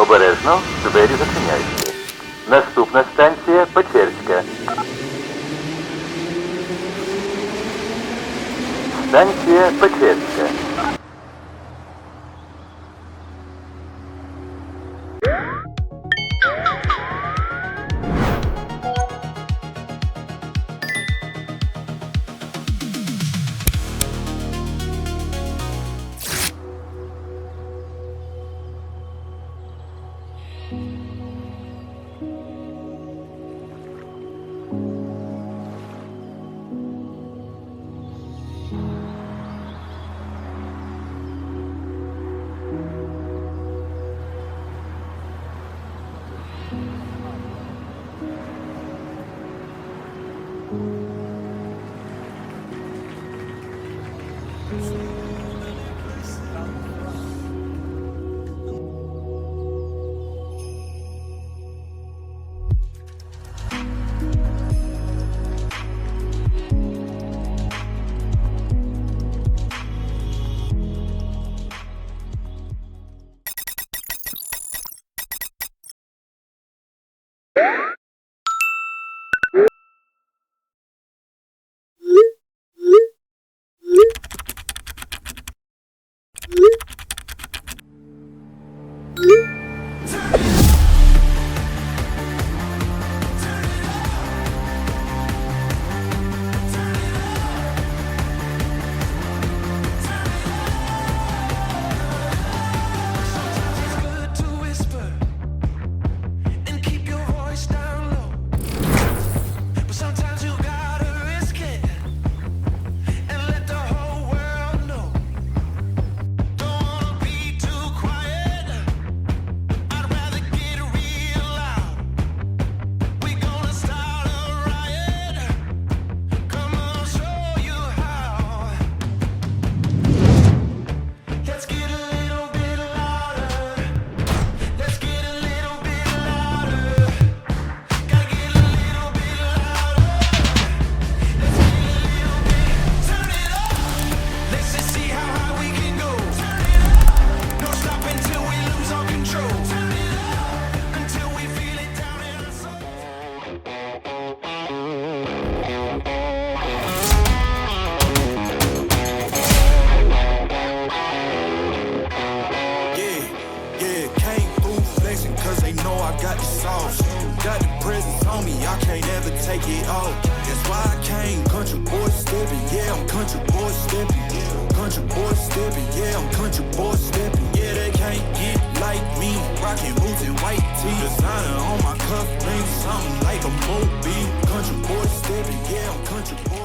Обережно, двері зачиняються. Наступна станція Печерська. Станція Печерська. Got the presence on me, I can't ever take it off. That's why I came, country boy stepping, yeah, I'm country boy stepping. Country boy stepping, yeah, I'm country boy stepping. Yeah, they can't get like me, rocking boots and white tee. Designer on my cuff, ring something like a movie. Country boy stepping, yeah, I'm country boy.